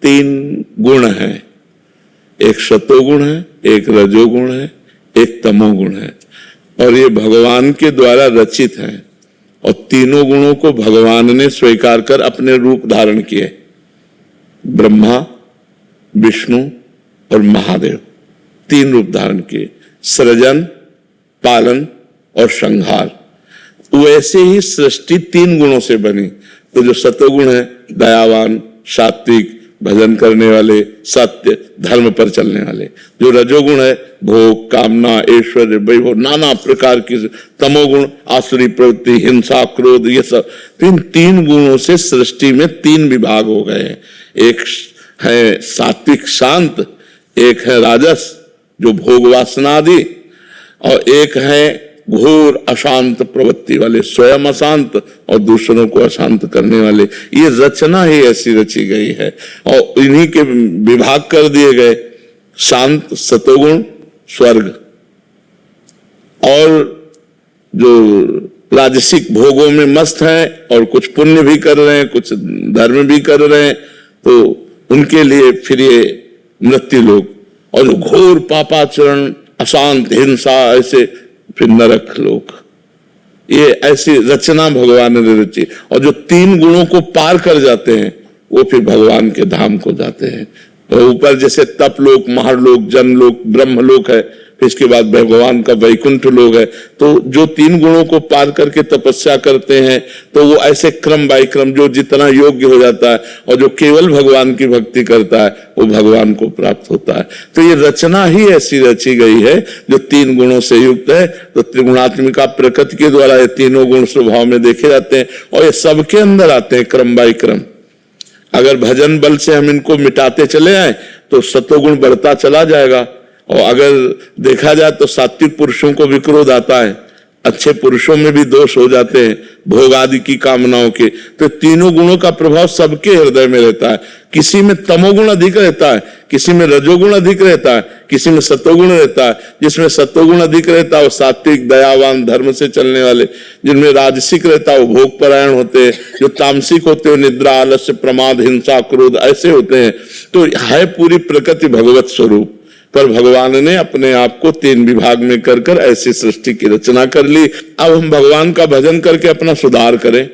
तीन गुण हैं, एक सतोगुण है, एक रजोगुण है, एक तमोगुण है, और ये भगवान के द्वारा रचित हैं। और तीनों गुणों को भगवान ने स्वीकार कर अपने रूप धारण किए, ब्रह्मा, विष्णु और महादेव, तीन रूप धारण किए, सृजन, पालन और संहार। वैसे ही सृष्टि तीन गुणों से बनी। तो जो सतोगुण है, दयावान, सात्विक, भजन करने वाले, सत्य, धर्म पर चलने वाले। जो रजोगुण है, भोग, कामना, ऐश्वर्य, वैभव, नाना प्रकार की। तमोगुण, आसुरी प्रवृत्ति, हिंसा, क्रोध, ये सब। इन तीन गुणों से सृष्टि में तीन विभाग हो गए हैं। एक है सात्विक शांत, एक है राजस जो भोग वासना आदि, और एक है घोर अशांत प्रवृत्ति वाले, स्वयं अशांत और दूसरों को अशांत करने वाले। ये रचना ही ऐसी रची गई है और इन्हीं के विभाग कर दिए गए। शांत सतोगुण स्वर्ग, और जो राजसिक भोगों में मस्त हैं और कुछ पुण्य भी कर रहे हैं, कुछ धर्म भी कर रहे हैं, तो उनके लिए फिर ये मृत्यु लोक। और जो घोर पापाचरण, अशांत, हिंसा, ऐसे फिर नरक लोक। ये ऐसी रचना भगवान ने रची। और जो तीन गुणों को पार कर जाते हैं वो फिर भगवान के धाम को जाते हैं। और ऊपर जैसे तप लोक, महरलोक, जनलोक, ब्रह्मलोक है, फिर इसके बाद भगवान का वैकुंठ लोक है। तो जो तीन गुणों को पार करके तपस्या करते हैं तो वो ऐसे क्रम बाय क्रम जो जितना योग्य हो जाता है, और जो केवल भगवान की भक्ति करता है वो भगवान को प्राप्त होता है। तो ये रचना ही ऐसी रची गई है जो तीन गुणों से युक्त है। तो त्रिगुणात्मिका प्रकृति के द्वारा ये तीनों गुण स्वभाव में देखे जाते हैं और ये सबके अंदर आते हैं क्रम बाय क्रम। अगर भजन बल से हम इनको मिटाते चले आए तो सतोगुण बढ़ता चला जाएगा। और अगर देखा जाए तो सात्विक पुरुषों को विक्रोध आता है, अच्छे पुरुषों में भी दोष हो जाते हैं भोग आदि की कामनाओं के। तो तीनों गुणों का प्रभाव सबके हृदय में रहता है। किसी में तमोगुण अधिक रहता है, किसी में रजोगुण अधिक रहता है, किसी में सतोगुण रहता है। जिसमें सतोगुण अधिक रहता है वो सात्विक, दयावान, धर्म से चलने वाले। जिनमें राजसिक रहता है वो भोग परायण होते हैं। जो तामसिक होते हैं निद्रा, आलस्य, प्रमाद, हिंसा, क्रोध ऐसे होते हैं। तो है पूरी प्रकृति भगवत स्वरूप, पर भगवान ने अपने आप को तीन विभाग में कर कर ऐसी सृष्टि की रचना कर ली। अब हम भगवान का भजन करके अपना सुधार करें।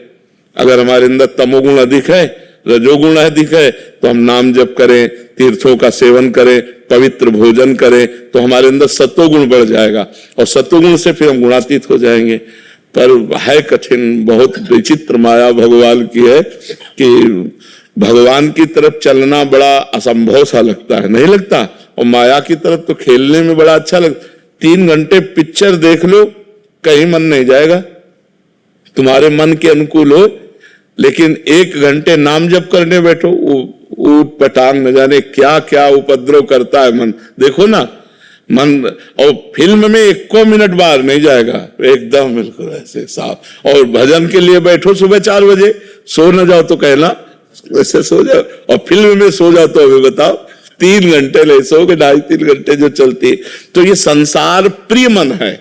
अगर हमारे अंदर तमोगुण अधिक है, रजोगुण अधिक है, तो हम नाम जप करें, तीर्थों का सेवन करें, पवित्र भोजन करें, तो हमारे अंदर सत्वगुण बढ़ जाएगा और सत्वगुण से फिर हम गुणातीत हो जाएंगे। पर है कठिन, बहुत विचित्र माया भगवान की है कि भगवान की तरफ चलना बड़ा असंभव सा लगता है, नहीं लगता? और माया की तरफ तो खेलने में बड़ा अच्छा लगता। 3 घंटे पिक्चर देख लो, कहीं मन नहीं जाएगा, तुम्हारे मन के अनुकूल हो। लेकिन 1 घंटे नाम जप करने बैठो, ऊट पटांग न जाने क्या क्या उपद्रव करता है मन। देखो ना मन, और फिल्म में 1 मिनट बाहर नहीं जाएगा, एकदम बिल्कुल ऐसे साफ। और भजन के लिए बैठो सुबह 4 बजे, सो न जाओ तो कहना वैसे सो जाओ, और फिल्म में सो जाओ तो अभी बताओ 3 घंटे ले सोगे, 2.5-3 घंटे जो चलती है। तो ये संसार प्रिय मन है।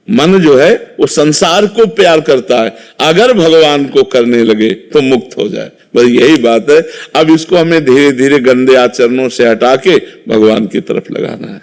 मन जो है वो संसार को प्यार करता है, अगर भगवान को करने लगे तो मुक्त हो जाए। बस यही बात है। अब इसको हमें धीरे धीरे गंदे आचरणों से हटा के भगवान की तरफ लगाना है।